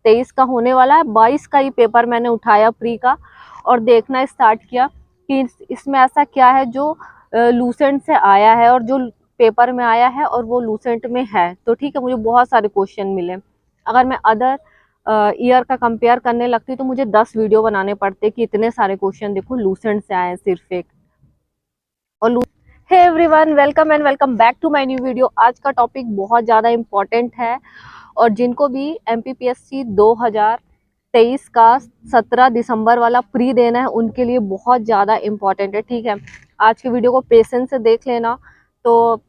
2023 का होने वाला है। 22 का ही पेपर मैंने उठाया प्री का और देखना स्टार्ट किया कि इसमें ऐसा क्या है जो लूसेंट से आया है और जो पेपर में आया है और वो लूसेंट में है। तो ठीक है, मुझे बहुत सारे क्वेश्चन मिले। अगर मैं अदर ईयर का कंपेयर करने लगती तो मुझे 10 वीडियो बनाने पड़ते कि इतने सारे क्वेश्चन देखो लूसेंट से आए हैं सिर्फ एक। और hey everyone, welcome and welcome back to my new video. आज का टॉपिक बहुत ज़्यादा इम्पोर्टेंट है और जिनको भी एमपीपीएससी 2023 का 17 दिसंबर वाला प्री देना है उनके लिए बहुत ज़्यादा इम्पोर्टेंट है। ठीक है, आज के वीडियो को पेशेंस से देख लेना तो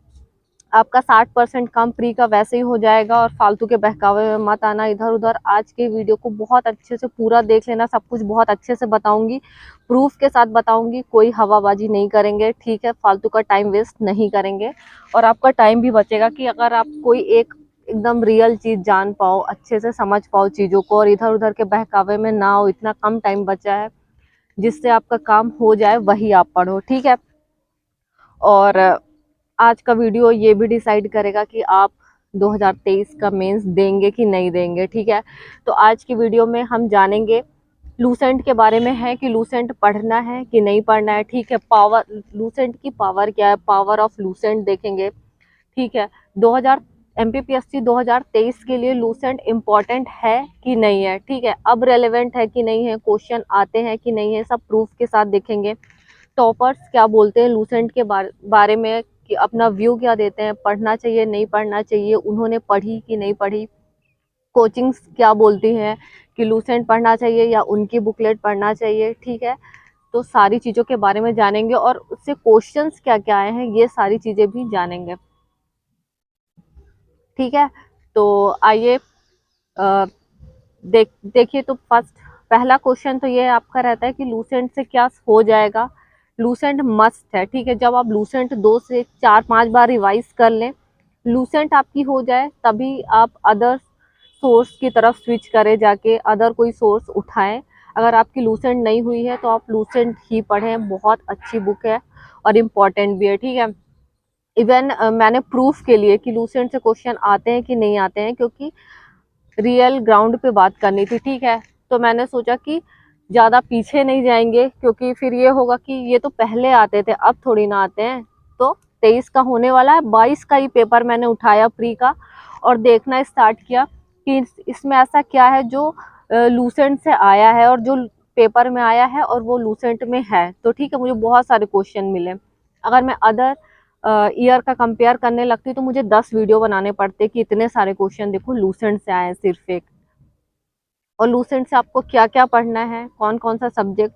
आपका 60% काम प्री का वैसे ही हो जाएगा और फालतू के बहकावे में मत आना इधर उधर। आज के वीडियो को बहुत अच्छे से पूरा देख लेना, सब कुछ बहुत अच्छे से बताऊंगी, प्रूफ के साथ बताऊंगी, कोई हवाबाजी नहीं करेंगे। ठीक है, फालतू का टाइम वेस्ट नहीं करेंगे और आपका टाइम भी बचेगा कि अगर आप कोई एक एकदम रियल चीज जान पाओ, अच्छे से समझ पाओ चीजों को और इधर उधर के बहकावे में ना हो। इतना कम टाइम बचा है जिससे आपका काम हो जाए, वही आप पढ़ो। ठीक है, और आज का वीडियो ये भी डिसाइड करेगा कि आप 2023 का मेंस देंगे कि नहीं देंगे। ठीक है, तो आज की वीडियो में हम जानेंगे लूसेंट के बारे में है कि लूसेंट पढ़ना है कि नहीं पढ़ना है। ठीक है, पावर, लूसेंट की पावर क्या है, पावर ऑफ लूसेंट देखेंगे। ठीक है, 2000 एमपीपीएससी 2023 के लिए लूसेंट इम्पॉर्टेंट है कि नहीं है। ठीक है, अब रेलेवेंट है कि नहीं है, क्वेश्चन आते हैं कि नहीं है, सब प्रूफ के साथ देखेंगे। टॉपर्स क्या बोलते हैं लूसेंट के बारे में, कि अपना व्यू क्या देते हैं, पढ़ना चाहिए नहीं पढ़ना चाहिए, उन्होंने पढ़ी कि नहीं पढ़ी, कोचिंग्स क्या बोलती हैं कि लूसेंट पढ़ना चाहिए या उनकी बुकलेट पढ़ना चाहिए। ठीक है, तो सारी चीज़ों के बारे में जानेंगे और उससे क्वेश्चंस क्या क्या आए हैं ये सारी चीज़ें भी जानेंगे। ठीक है, तो आइए देखिए। तो फर्स्ट पहला क्वेश्चन तो ये आपका रहता है कि लूसेंट से क्या हो जाएगा। लूसेंट मस्ट है। ठीक है, जब आप लूसेंट 2 से 4-5 बार रिवाइज कर लें, लूसेंट आपकी हो जाए, तभी आप अदर सोर्स की तरफ स्विच करें, जाके अदर कोई सोर्स उठाएं। अगर आपकी लूसेंट नहीं हुई है तो आप लूसेंट ही पढ़ें, बहुत अच्छी बुक है और इम्पॉर्टेंट भी है। ठीक है, इवन मैंने प्रूफ के लिए कि लूसेंट से क्वेश्चन आते हैं कि नहीं आते हैं, क्योंकि रियल ग्राउंड पे बात करनी थी। ठीक है, तो मैंने सोचा कि ज़्यादा पीछे नहीं जाएंगे, क्योंकि फिर ये होगा कि ये तो पहले आते थे अब थोड़ी ना आते हैं। तो 23 का होने वाला है, 22 का ही पेपर मैंने उठाया प्री का और देखना स्टार्ट किया कि इसमें ऐसा क्या है जो लूसेंट से आया है और जो पेपर में आया है और वो लूसेंट में है। तो ठीक है, मुझे बहुत सारे क्वेश्चन मिले। अगर मैं अदर ईयर का कंपेयर करने लगती तो मुझे 10 वीडियो बनाने पड़ते कि इतने सारे क्वेश्चन देखो लूसेंट से आए हैं सिर्फ एक। और लूसेंट से आपको क्या क्या पढ़ना है, कौन कौन सा सब्जेक्ट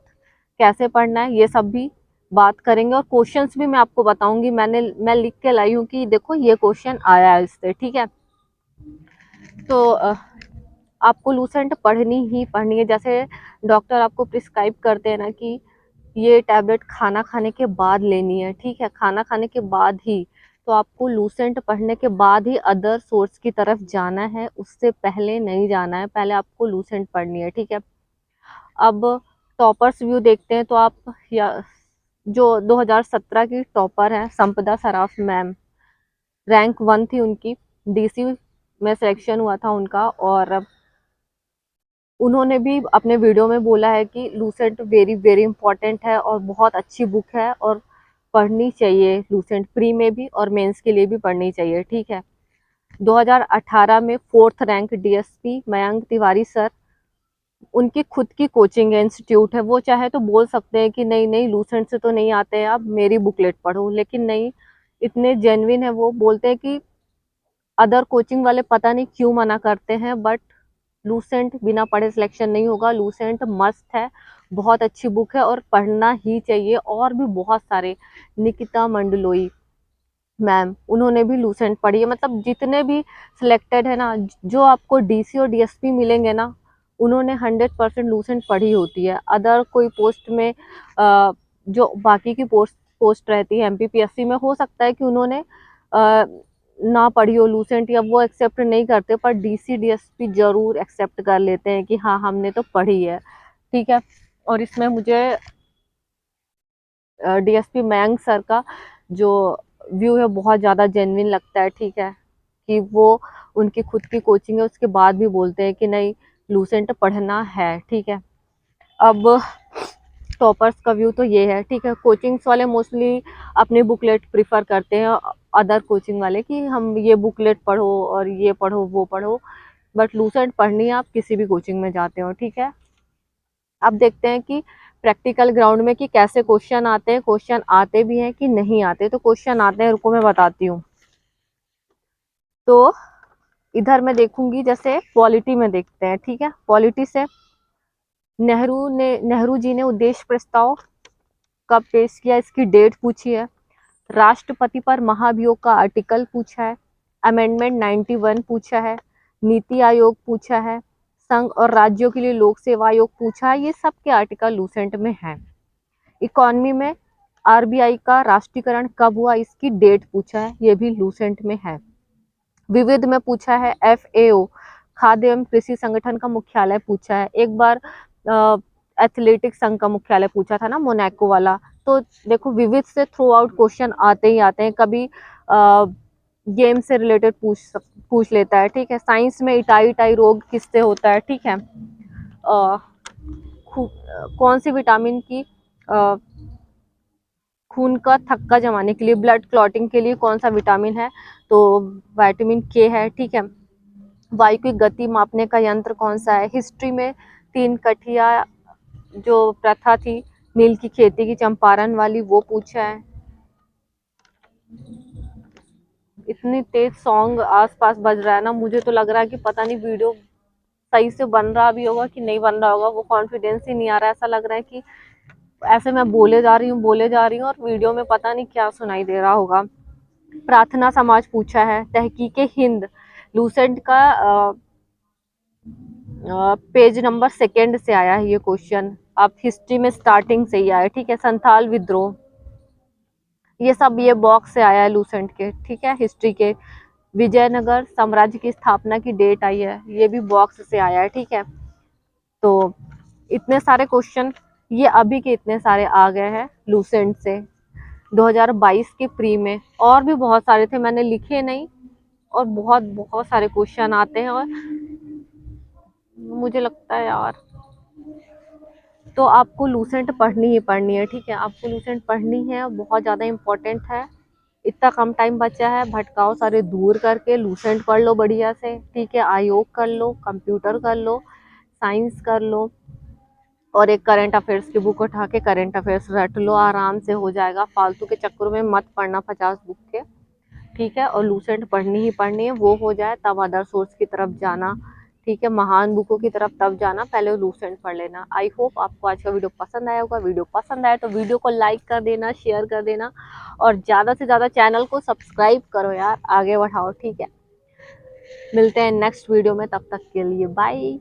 कैसे पढ़ना है, ये सब भी बात करेंगे और क्वेश्चंस भी मैं आपको बताऊंगी। मैं लिख के लाई हूँ कि देखो ये क्वेश्चन आया है इससे। ठीक है, तो आपको लूसेंट पढ़नी ही पढ़नी है। जैसे डॉक्टर आपको प्रिस्क्राइब करते हैं ना कि ये टैबलेट खाना खाने के बाद लेनी है। ठीक है, खाना खाने के बाद ही, तो आपको लूसेंट पढ़ने के बाद ही अदर सोर्स की तरफ जाना है, उससे पहले नहीं जाना है। पहले आपको लूसेंट पढ़नी है। ठीक है, अब टॉपर्स व्यू देखते हैं तो आप या जो 2017 की टॉपर है संपदा सराफ मैम, रैंक 1 थी उनकी, डीसी में सिलेक्शन हुआ था उनका और उन्होंने भी अपने वीडियो में बोला है कि लूसेंट वेरी वेरी इंपॉर्टेंट है और बहुत अच्छी बुक है और पढ़नी चाहिए। लूसेंट प्री में भी और मेंस के लिए भी पढ़नी चाहिए। ठीक है, 2018 में 4th rank DSP Mayank Tiwari sir, उनकी खुद की कोचिंग है, इंस्टीट्यूट है, वो चाहे तो बोल सकते हैं कि नहीं नहीं लूसेंट से तो नहीं आते हैं, आप मेरी बुकलेट पढ़ो, लेकिन नहीं, इतने जेन्युइन है, वो बोलते हैं कि अदर कोचिंग वाले पता नहीं क्यों मना करते हैं, बट लूसेंट बिना पढ़े सिलेक्शन नहीं होगा। लूसेंट मस्ट है, बहुत अच्छी बुक है और पढ़ना ही चाहिए। और भी बहुत सारे, निकिता मंडलोई मैम, उन्होंने भी लूसेंट पढ़ी है। मतलब जितने भी सिलेक्टेड है ना, जो आपको डीसी और डीएसपी मिलेंगे ना, उन्होंने 100% लूसेंट पढ़ी होती है। अदर कोई पोस्ट में जो बाकी की पोस्ट रहती है एमपीपीएससी में, हो सकता है कि उन्होंने ना पढ़ी हो लूसेंट या वो एक्सेप्ट नहीं करते, पर डीसी डीएसपी जरूर एक्सेप्ट कर लेते हैं कि हाँ हमने तो पढ़ी है। ठीक है, और इसमें मुझे डीएसपी मयंक सर का जो व्यू है बहुत ज़्यादा जेन्युइन लगता है। ठीक है, कि वो उनकी खुद की कोचिंग है, उसके बाद भी बोलते हैं कि नहीं लूसेंट पढ़ना है, ठीक है। अब टॉपर्स का व्यू तो ये है, ठीक है। कोचिंग्स वाले मोस्टली अपनी बुकलेट प्रिफर करते हैं, अदर कोचिंग वाले कि हम ये बुकलेट पढ़ो और ये पढ़ो वो पढ़ो, बट लूसेंट पढ़नी आप किसी भी कोचिंग में जाते हो, ठीक है। अब देखते हैं कि प्रैक्टिकल ग्राउंड में कि कैसे क्वेश्चन आते हैं, क्वेश्चन आते भी हैं कि नहीं आते। तो क्वेश्चन आते हैं, रुको मैं बताती हूँ। तो इधर मैं देखूंगी, जैसे पॉलिटी में देखते हैं, ठीक है। पॉलिटी से नेहरू जी ने उद्देश्य प्रस्ताव कब पेश किया, इसकी डेट पूछी है। राष्ट्रपति पर महाभियोग का आर्टिकल पूछा है। अमेंडमेंट 91 पूछा है। नीति आयोग पूछा है। संघ और राज्यों के लिए लोक सेवा आयोग पूछा है। ये सब के आर्टिकल लूसेंट में है। इकोनॉमी में आरबीआई का राष्ट्रीयकरण कब हुआ, इसकी डेट पूछा है, ये भी लूसेंट में है। विविध में पूछा है FAO, खाद्य एवं कृषि संगठन का मुख्यालय पूछा है। एक बार एथलेटिक संघ का मुख्यालय पूछा था ना, मोनाको वाला। तो देखो विविध से थ्रू आउट क्वेश्चन आते ही आते हैं, कभी गेम से रिलेटेड पूछ लेता है, ठीक है। साइंस में इटाई रोग किससे होता है, ठीक है। कौन सी विटामिन की खून का थक्का जमाने के लिए, ब्लड क्लॉटिंग के लिए कौन सा विटामिन है, तो विटामिन K है, ठीक है। वायु की गति मापने का यंत्र कौन सा है। हिस्ट्री में 3 कठिया जो प्रथा थी नील की खेती की, चंपारण वाली, वो पूछा है। इतनी तेज सॉन्ग आसपास बज रहा है ना, मुझे तो लग रहा है कि पता नहीं वीडियो सही से बन रहा भी होगा कि नहीं बन रहा होगा, वो कॉन्फिडेंस ही नहीं आ रहा है। ऐसा लग रहा है कि ऐसे मैं बोले जा रही हूँ और वीडियो में पता नहीं क्या सुनाई दे रहा होगा। प्रार्थना समाज पूछा है। तहकीके हिंद लूसेंट का पेज नंबर 2 से आया है ये क्वेश्चन। अब हिस्ट्री में स्टार्टिंग से ही आया, ठीक है। संथाल विद्रोह, ये सब ये बॉक्स से आया है लूसेंट के, ठीक है। हिस्ट्री के विजयनगर साम्राज्य की स्थापना की डेट आई है, ये भी बॉक्स से आया है, ठीक है। तो इतने सारे क्वेश्चन ये अभी के इतने सारे आ गए हैं लूसेंट से 2022 के प्री में। और भी बहुत सारे थे, मैंने लिखे नहीं, और बहुत बहुत सारे क्वेश्चन आते हैं। और मुझे लगता है यार, तो आपको लूसेंट पढ़नी ही पढ़नी है, ठीक है। आपको लूसेंट पढ़नी है, बहुत ज़्यादा इम्पोर्टेंट है। इतना कम टाइम बचा है, भटकाव सारे दूर करके लूसेंट पढ़ लो बढ़िया से, ठीक है। आयोग कर लो, कंप्यूटर कर लो, साइंस कर लो, और एक करंट अफेयर्स की बुक उठा के करंट अफेयर्स रट लो, आराम से हो जाएगा। फालतू के चक्करों में मत पढ़ना 50 बुक के, ठीक है। और लूसेंट पढ़नी ही पढ़नी है, वो हो जाए तब अदर सोर्स की तरफ जाना, ठीक है। महान बुकों की तरफ तब जाना, पहले लूसेंट पढ़ लेना। आई होप आपको आज का वीडियो पसंद आया होगा। वीडियो पसंद आया तो वीडियो को लाइक कर देना, शेयर कर देना, और ज़्यादा से ज़्यादा चैनल को सब्सक्राइब करो यार, आगे बढ़ाओ, ठीक है। मिलते हैं नेक्स्ट वीडियो में, तब तक के लिए बाय।